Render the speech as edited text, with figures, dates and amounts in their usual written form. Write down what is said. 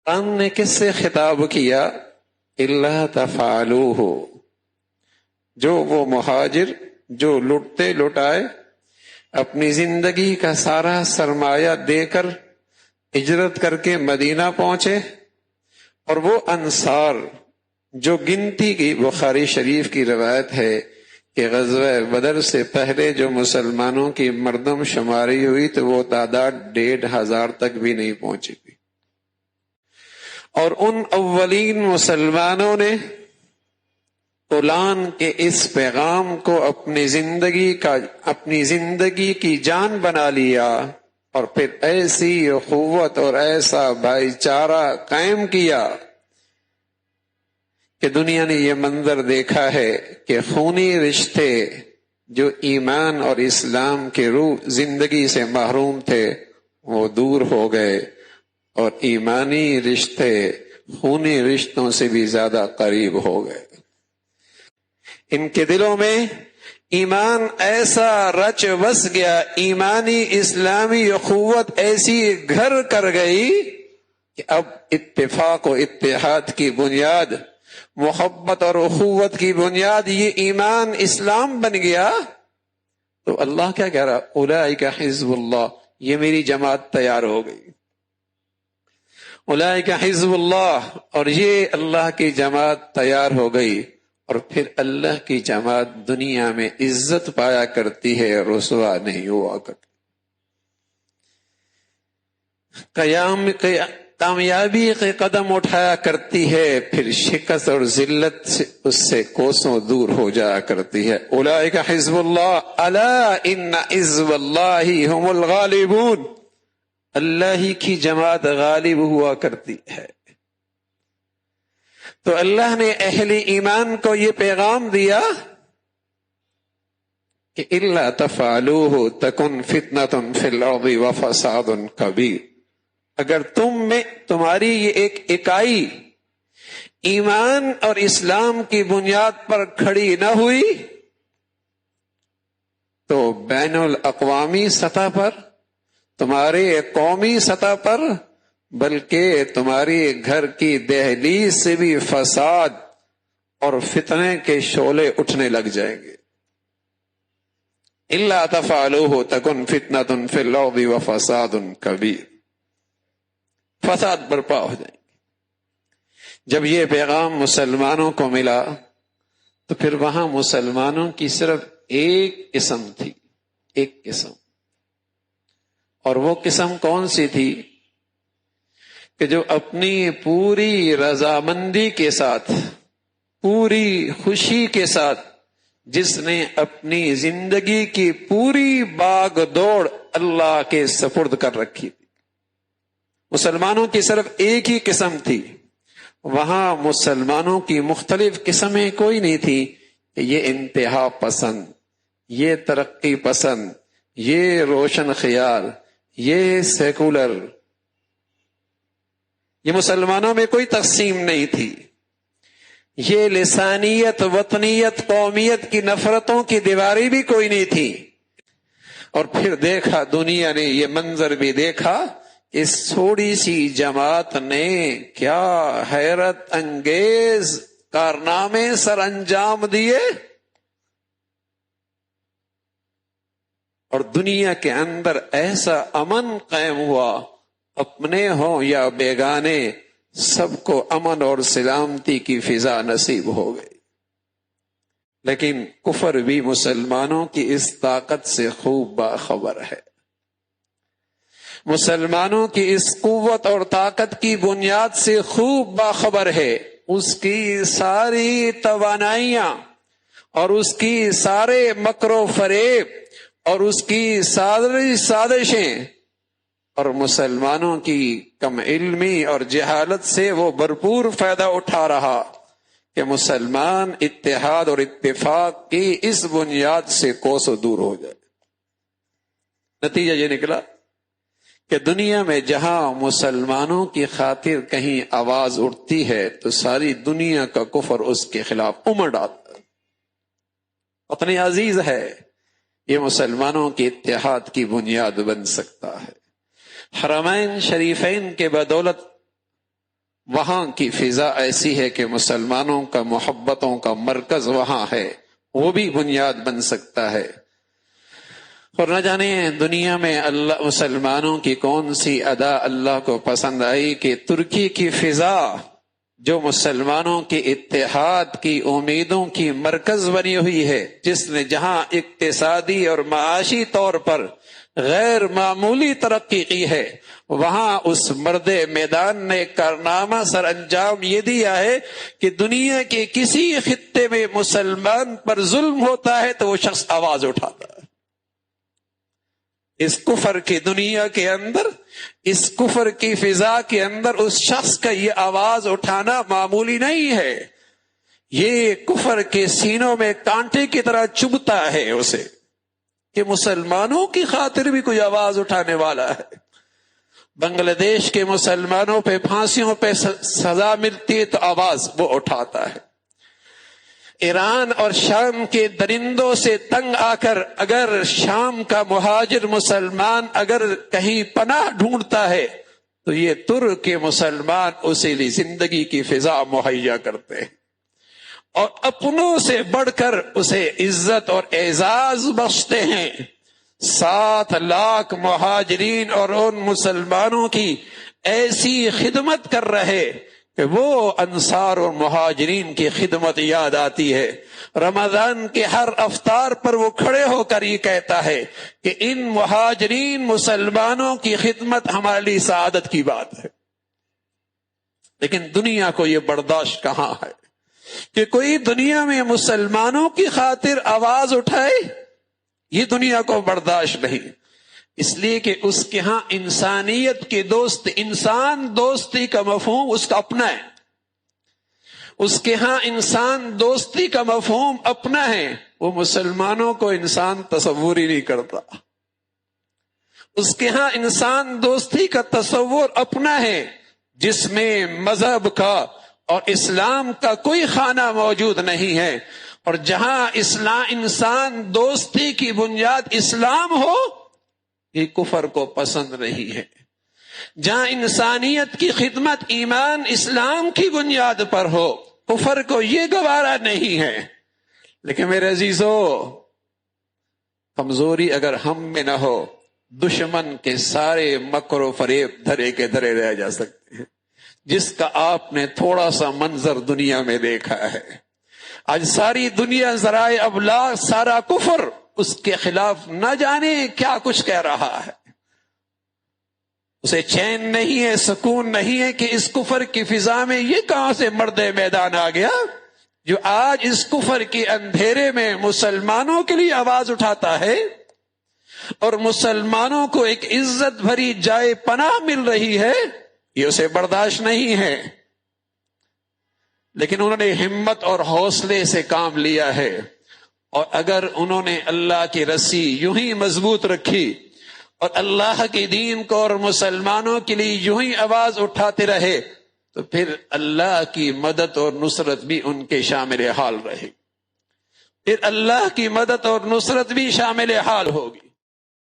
قرآن نے کس سے خطاب کیا؟ الا تفعلوہ، جو وہ مہاجر جو لٹتے لٹائے اپنی زندگی کا سارا سرمایہ دے کر ہجرت کر کے مدینہ پہنچے، اور وہ انصار جو گنتی کی بخاری شریف کی روایت ہے کہ غزوہ بدر سے پہلے جو مسلمانوں کی مردم شماری ہوئی تو وہ تعداد 1,500 تک بھی نہیں پہنچی تھی، اور ان اولین مسلمانوں نے قرآن کے اس پیغام کو اپنی زندگی کی جان بنا لیا، اور پھر ایسی اخوت اور ایسا بھائی چارہ قائم کیا کہ دنیا نے یہ منظر دیکھا ہے کہ خونی رشتے جو ایمان اور اسلام کے روح زندگی سے محروم تھے وہ دور ہو گئے، اور ایمانی رشتے خونی رشتوں سے بھی زیادہ قریب ہو گئے۔ ان کے دلوں میں ایمان ایسا رچ بس گیا، ایمانی اسلامی اخوت ایسی گھر کر گئی کہ اب اتفاق و اتحاد کی بنیاد، محبت اور اخوت کی بنیاد یہ ایمان اسلام بن گیا۔ تو اللہ کیا کہہ رہا؟ اولئک حزب اللہ، یہ میری جماعت تیار ہو گئی، اولئک حزب اللہ، اور یہ اللہ کی جماعت تیار ہو گئی۔ اور پھر اللہ کی جماعت دنیا میں عزت پایا کرتی ہے، رسوا نہیں ہوا کرتی۔ کامیابی کے قدم اٹھایا کرتی ہے، پھر شکست اور ذلت سے اس سے کوسوں دور ہو جایا کرتی ہے۔ اولئک حزب اللہ الا ان حزب اللہ هم الغالبون، اللہ ہی کی جماعت غالب ہوا کرتی ہے۔ تو اللہ نے اہل ایمان کو یہ پیغام دیا کہ الا تفعلوہ تکن فتنۃ فی الارض وفساد کبیر، اگر تم میں تمہاری یہ ایک اکائی ایمان اور اسلام کی بنیاد پر کھڑی نہ ہوئی تو بین الاقوامی سطح پر، تمہارے قومی سطح پر، بلکہ تمہاری گھر کی دہلیز سے بھی فساد اور فتنے کے شعلے اٹھنے لگ جائیں گے۔ الا تفعلوہ تکن فتنۃ فی الارض وفساد کبیر، فساد برپا ہو جائیں گے۔ جب یہ پیغام مسلمانوں کو ملا تو پھر وہاں مسلمانوں کی صرف ایک قسم تھی، ایک قسم، اور وہ قسم کون سی تھی؟ کہ جو اپنی پوری رضامندی کے ساتھ، پوری خوشی کے ساتھ، جس نے اپنی زندگی کی پوری باغ دوڑ اللہ کے سپرد کر رکھی تھی۔ مسلمانوں کی صرف ایک ہی قسم تھی، وہاں مسلمانوں کی مختلف قسمیں کوئی نہیں تھی کہ یہ انتہا پسند، یہ ترقی پسند، یہ روشن خیال، یہ سیکولر، یہ مسلمانوں میں کوئی تقسیم نہیں تھی۔ یہ لسانیت، وطنیت، قومیت کی نفرتوں کی دیواری بھی کوئی نہیں تھی۔ اور پھر دیکھا دنیا نے یہ منظر بھی دیکھا، اس تھوڑی سی جماعت نے کیا حیرت انگیز کارنامے سر انجام دیے، اور دنیا کے اندر ایسا امن قائم ہوا، اپنے ہوں یا بیگانے سب کو امن اور سلامتی کی فضا نصیب ہو گئی۔ لیکن کفر بھی مسلمانوں کی اس طاقت سے خوب باخبر ہے، مسلمانوں کی اس قوت اور طاقت کی بنیاد سے خوب باخبر ہے۔ اس کی ساری توانائیاں اور اس کی سارے مکر و فریب اور اس کی ساری سازشیں، اور مسلمانوں کی کم علمی اور جہالت سے وہ بھرپور فائدہ اٹھا رہا کہ مسلمان اتحاد اور اتفاق کی اس بنیاد سے کوسوں دور ہو جائے۔ نتیجہ یہ نکلا کہ دنیا میں جہاں مسلمانوں کی خاطر کہیں آواز اٹھتی ہے تو ساری دنیا کا کفر اس کے خلاف امڑ آتا ہے۔ اپنے عزیز ہے، یہ مسلمانوں کے اتحاد کی بنیاد بن سکتا ہے۔ حرمین شریفین کے بدولت وہاں کی فضا ایسی ہے کہ مسلمانوں کا محبتوں کا مرکز وہاں ہے، وہ بھی بنیاد بن سکتا ہے۔ اور نہ جانے دنیا میں اللہ مسلمانوں کی کون سی ادا اللہ کو پسند آئی کہ ترکی کی فضا جو مسلمانوں کے اتحاد کی امیدوں کی مرکز بنی ہوئی ہے، جس نے جہاں اقتصادی اور معاشی طور پر غیر معمولی ترقی کی ہے، وہاں اس مرد میدان نے کارنامہ سر انجام یہ دیا ہے کہ دنیا کے کسی خطے میں مسلمان پر ظلم ہوتا ہے تو وہ شخص آواز اٹھاتا ہے۔ اس کفر کی دنیا کے اندر، اس کفر کی فضا کے اندر اس شخص کا یہ آواز اٹھانا معمولی نہیں ہے، یہ کفر کے سینوں میں کانٹے کی طرح چبھتا ہے اسے کہ مسلمانوں کی خاطر بھی کوئی آواز اٹھانے والا ہے۔ بنگلہ دیش کے مسلمانوں پہ پھانسیوں پہ سزا ملتی ہے تو آواز وہ اٹھاتا ہے۔ ایران اور شام کے درندوں سے تنگ آ کر اگر شام کا مہاجر مسلمان اگر کہیں پناہ ڈھونڈتا ہے تو یہ ترک کے مسلمان اسے لیے زندگی کی فضا مہیا کرتے ہیں اور اپنوں سے بڑھ کر اسے عزت اور اعزاز بخشتے ہیں۔ 7 لاکھ مہاجرین اور ان مسلمانوں کی ایسی خدمت کر رہے کہ وہ انصار اور مہاجرین کی خدمت یاد آتی ہے۔ رمضان کے ہر افطار پر وہ کھڑے ہو کر یہ کہتا ہے کہ ان مہاجرین مسلمانوں کی خدمت ہمارے لیے سعادت کی بات ہے۔ لیکن دنیا کو یہ برداشت کہاں ہے کہ کوئی دنیا میں مسلمانوں کی خاطر آواز اٹھائے، یہ دنیا کو برداشت نہیں، اس لیے کہ اس کے ہاں انسانیت کے دوست، انسان دوستی کا مفہوم اس کا اپنا ہے، اس کے ہاں انسان دوستی کا مفہوم اپنا ہے، وہ مسلمانوں کو انسان تصور ہی نہیں کرتا۔ اس کے ہاں انسان دوستی کا تصور اپنا ہے جس میں مذہب کا اور اسلام کا کوئی خانہ موجود نہیں ہے، اور جہاں انسان دوستی کی بنیاد اسلام ہو یہ کفر کو پسند نہیں ہے، جہاں انسانیت کی خدمت ایمان اسلام کی بنیاد پر ہو کفر کو یہ گوارا نہیں ہے۔ لیکن میرے عزیزو، کمزوری اگر ہم میں نہ ہو دشمن کے سارے مکر و فریب دھرے کے دھرے رہ جا سکتے ہیں، جس کا آپ نے تھوڑا سا منظر دنیا میں دیکھا ہے۔ آج ساری دنیا ذرائع ابلاغ سارا کفر اس کے خلاف نہ جانے کیا کچھ کہہ رہا ہے، اسے چین نہیں ہے، سکون نہیں ہے کہ اس کفر کی فضا میں یہ کہاں سے مرد میدان آ گیا جو آج اس کفر کے اندھیرے میں مسلمانوں کے لیے آواز اٹھاتا ہے اور مسلمانوں کو ایک عزت بھری جائے پناہ مل رہی ہے، یہ اسے برداشت نہیں ہے۔ لیکن انہوں نے ہمت اور حوصلے سے کام لیا ہے، اور اگر انہوں نے اللہ کی رسی یوں ہی مضبوط رکھی اور اللہ کے دین کو اور مسلمانوں کے لیے یوں ہی آواز اٹھاتے رہے تو پھر اللہ کی مدد اور نصرت بھی ان کے شامل حال رہے، پھر اللہ کی مدد اور نصرت بھی شامل حال ہوگی۔